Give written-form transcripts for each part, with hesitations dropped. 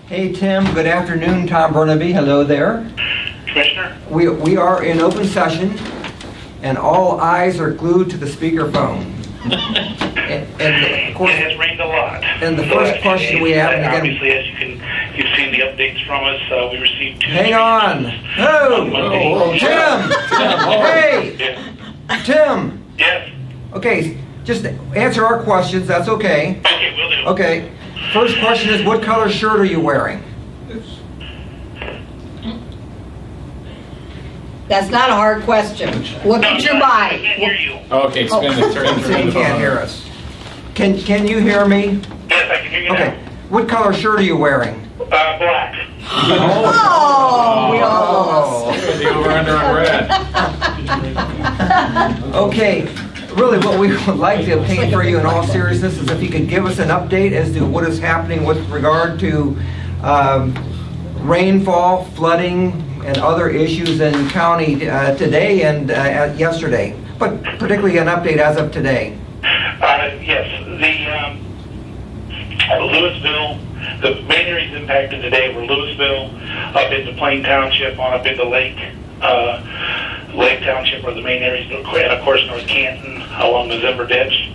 Hey Tim, good afternoon. Tom Burnaby, hello there. Commissioner? We are in open session and all eyes are glued to the speakerphone. and of course, it has rained a lot. And the first question we have, and again, obviously, as you've seen the updates from us, we received 2. Hang on. Oh, Tim. Hey, Yeah. Tim. Yes. Okay, just answer our questions. That's okay. Okay, will do. Okay. First question is, what color shirt are you wearing? That's not a hard question. Look at your I can't bike. hear you. Okay, spin the turn. So you can't hear us. Can you hear me? Yes, I can hear you Okay. What color shirt are you wearing? now. Black. Oh, we all lost. The over-under on red. Okay, really what we would like to obtain for you in all seriousness is if you could give us an update as to what is happening with regard to rainfall, flooding, and other issues in county today and yesterday, but particularly an update as of today. Yes, Louisville, the main areas impacted today were Louisville, up into Plain Township, on up into Lake Township are the main areas, and of course North Canton along the Zimmer Ditch.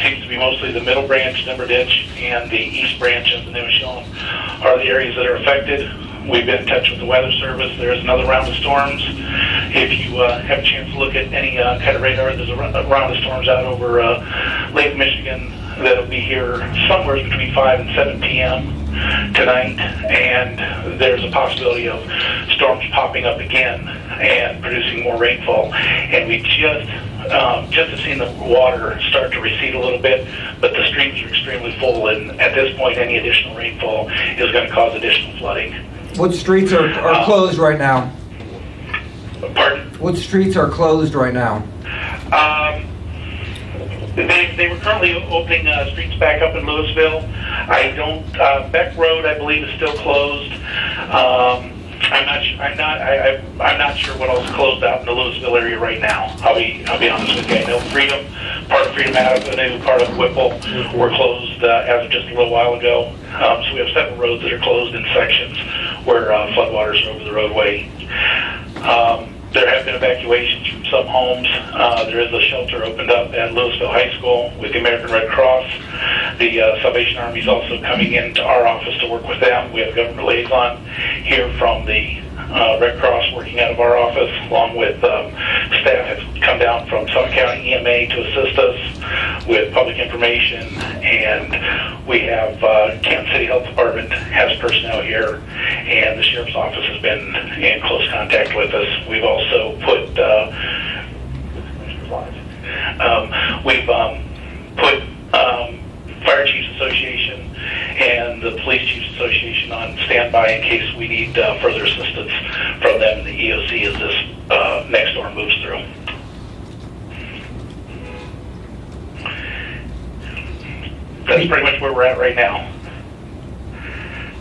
Seems to be mostly the middle branch, Zimmer Ditch, and the east branch of the Newishon are the areas that are affected. We've been in touch with the Weather Service. There's another round of storms. If you have a chance to look at any kind of radar, there's a round of storms out over Lake Michigan that'll be here somewhere between 5 and 7 p.m. tonight, and there's a possibility of storms popping up again and producing more rainfall. And we just have seen the water start to recede a little bit, but the streams are extremely full, and at this point, any additional rainfall is going to cause additional flooding. What streets are closed right now? Pardon? What streets are closed right now? They were currently opening streets back up in Louisville. Beck Road, I believe, is still closed. I'm not sure what else is closed out in the Louisville area right now. I'll be honest with you. I know part of Freedom Avenue, part of Whipple were closed as of just a little while ago. So we have several roads that are closed in sections where floodwaters are over the roadway. There have been evacuations from some homes. There is a shelter opened up at Louisville High School with the American Red Cross. The Salvation Army is also coming into our office to work with them. We have a government liaison here from the Red Cross working out of our office, along with staff has come down from Summit County EMA to assist us with public information, and we have Kansas City Health Department has personnel here, and the Sheriff's Office has been in close contact with us. We've also put Fire Chiefs Association and the Police Chiefs Association on standby in case we need further assistance from them in the EOC as this next storm moves through. That's pretty much where we're at right now.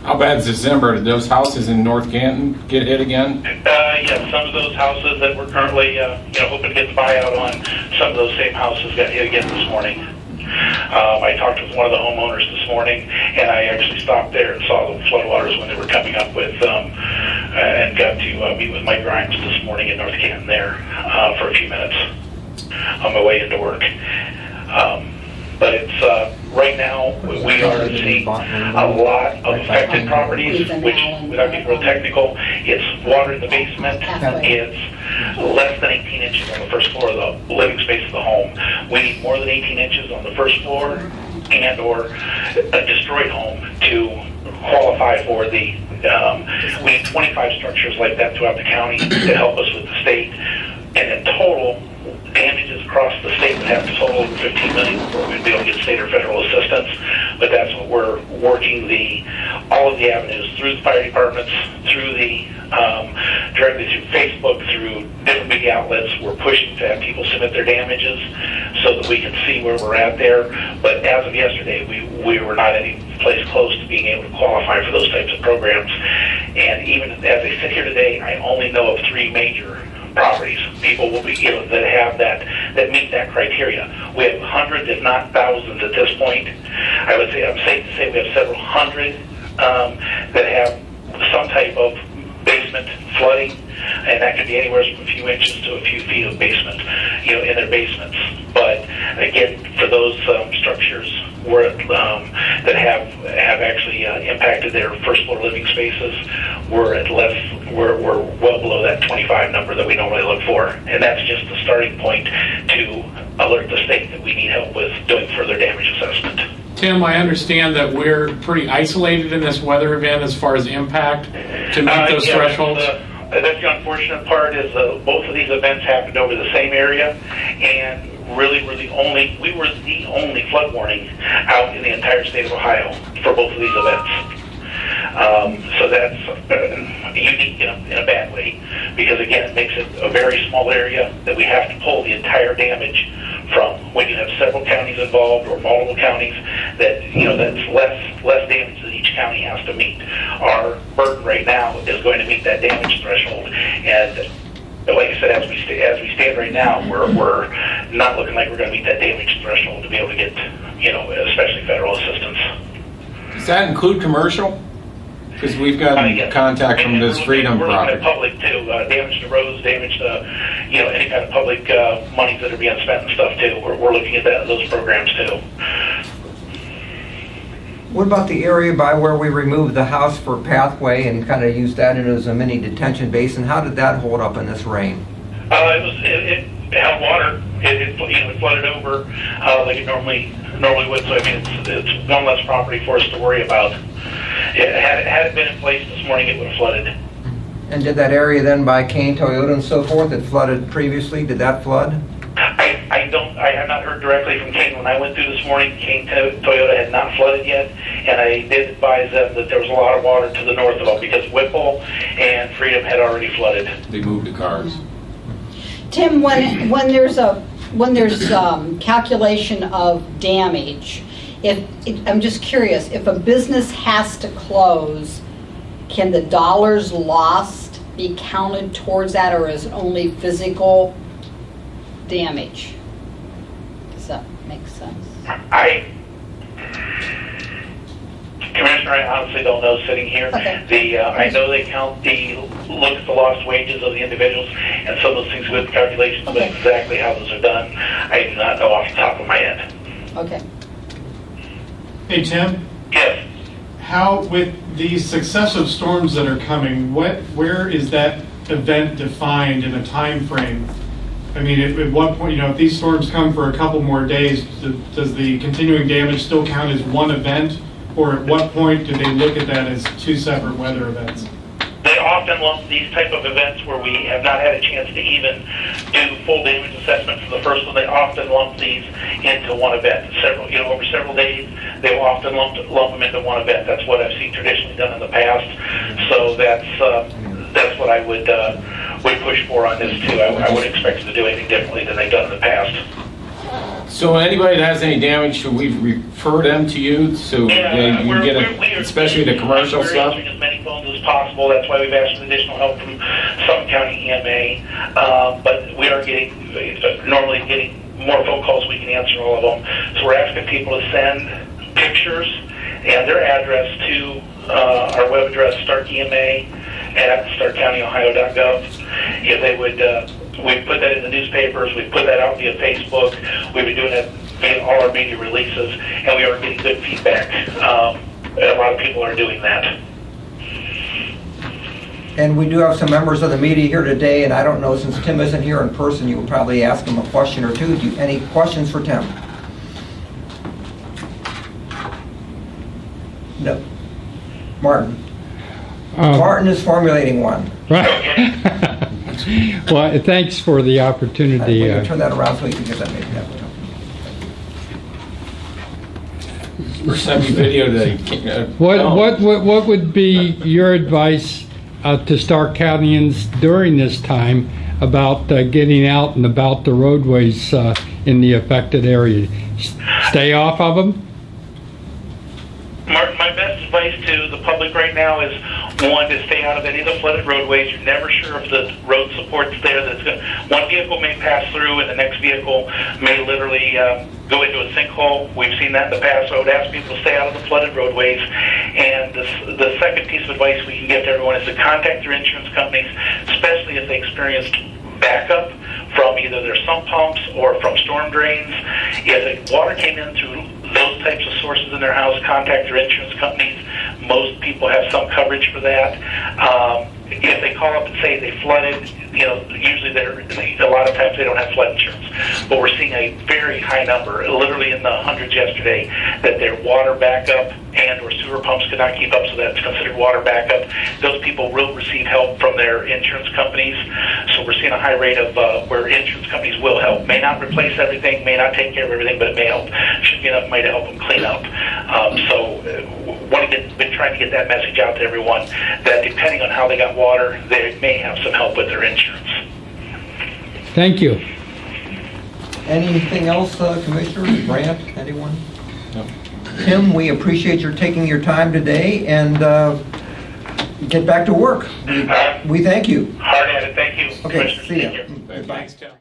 How bad is December? Did those houses in North Canton get hit again? Yes, some of those houses that we're currently hoping to get the buyout on, some of those same houses got hit again this morning. I talked with one of the homeowners this morning, and I actually stopped there and saw the floodwaters when they were coming up with, and got to meet with Mike Grimes this morning in North Canton there for a few minutes on my way into work. But it's right now we are seeing a lot of affected properties, which, without getting real technical, it's water in the basement. It's less than 18 inches on the first floor of the living space of the home. We need more than 18 inches on the first floor and or a destroyed home to qualify for the. We need 25 structures like that throughout the county to help us with the state, and in total, damages across the state would have to total over $15 million before we'd be able to get state or federal assistance. But that's what we're working all of the avenues through the fire departments, through the directly through Facebook, through different media outlets. We're pushing to have people submit their damages so that we can see where we're at there. But as of yesterday, we were not any place close to being able to qualify for those types of programs. And even as I sit here today, I only know of 3 major properties. People will be that have that meet that criteria. We have hundreds, if not thousands, at this point. I would say I'm safe to say we have several hundred that have some type of basement flooding, and that could be anywhere from a few inches to a few feet of basement, in their basements. But again, for those structures that have actually impacted their first floor living spaces, we're well below that 25 number that we normally look for, and that's just the starting point to alert the state that we need help with doing further damage assessment. Tim, I understand that we're pretty isolated in this weather event as far as impact to meet those thresholds. That's the unfortunate part is both of these events happened over the same area, and we were the only flood warning out in the entire state of Ohio for both of these events. So that's unique in a bad way, because again, it makes it a very small area that we have to pull the entire damage from. When you have several counties involved or multiple counties, that's less damage that each county has to meet. Our burden right now is going to meet that damage threshold, and like I said, as we stand right now, we're not looking like we're going to meet that damage threshold to be able to get, especially federal assistance. Does that include commercial? Because we've got contact from this Freedom we're property. looking at public too, damage to roads, damage to, any kind of public monies that are being spent and stuff too. We're looking at those programs too. What about the area by where we removed the house for pathway and kind of used that as a mini detention basin? How did that hold up in this rain? It held water. It flooded over like it normally would. So I mean, it's one less property for us to worry about. Had it been in place this morning, it would have flooded. And did that area then by Kane Toyota and so forth that flooded previously, did that flood? I have not heard directly from Kane. When I went through this morning, Kane Toyota had not flooded yet, and I did advise them that there was a lot of water to the north of them because Whipple and Freedom had already flooded. They moved the cars. Tim, when there's calculation of damage, I'm just curious, if a business has to close, can the dollars lost be counted towards that, or is it only physical damage? Does that make sense? Commissioner, I honestly don't know sitting here. Okay. I know they look at the lost wages of the individuals, and some of those things with calculations, but exactly how those are done, I do not know off the top of my head. Okay. Hey, Tim? Yes. How, with these successive storms that are coming, where is that event defined in a time frame? I mean, at what point, if these storms come for a couple more days, does the continuing damage still count as one event? Or at what point do they look at that as two separate weather events? They often lump these type of events where we have not had a chance to even do full damage assessment for the first one. They often lump these into one event. Over several days, they will often lump them into one event. That's what I've seen traditionally done in the past. So that's what I would push for on this too. I wouldn't expect them to do anything differently than they've done in the past. So anybody that has any damage, should we refer them to you so you get especially the commercial stuff? We're answering as many phones as possible. That's why we've asked for additional help from Sutton County EMA. But we are normally getting more phone calls. We can answer all of them. So we're asking people to send pictures and their address to our web address, starkema@starkcountyohio.gov. If they would. We've put that in the newspapers, we've put that out via Facebook, we've been doing that via all our media releases, and we are getting good feedback. And a lot of people are doing that. And we do have some members of the media here today, and I don't know, since Tim isn't here in person, you will probably ask him a question or two. Any questions for Tim? No. Martin. Martin is formulating one. Right. Well, thanks for the opportunity. We can turn that around so you can get that maybe that way. Or send me video today. What would be your advice to Stark Countyans during this time about getting out and about the roadways in the affected area? Stay off of them? Martin, my best advice to the public right now is one, to stay out of any of the flooded roadways. You're never sure if the road support's there. One vehicle may pass through, and the next vehicle may literally go into a sinkhole. We've seen that in the past, so I would ask people to stay out of the flooded roadways. And the second piece of advice we can give to everyone is to contact their insurance companies, especially if they experienced backup from either their sump pumps or from storm drains. If the water came in through those types of sources in their house, contact their insurance companies. Most people have some coverage for that. If they call up and say they flooded, usually a lot of times they don't have flood insurance. But we're seeing a very high number, literally in the hundreds yesterday, that their water backup and or sewer pumps could not keep up, so that's considered water backup. Those people will receive help from their insurance companies. So we're seeing a high rate of where insurance companies will help. May not replace everything, may not take care of everything, but it may help. Should be enough money to help them clean up. Been trying to get that message out to everyone that depending on how they got water, they may have some help with their insurance. Thank you. Anything else, Commissioner? Brant, anyone? No. Tim, we appreciate your taking your time today, and get back to work. We thank you. Hard at it. Thank you, Okay, Commissioner. see ya. Take care. Thanks, Tim.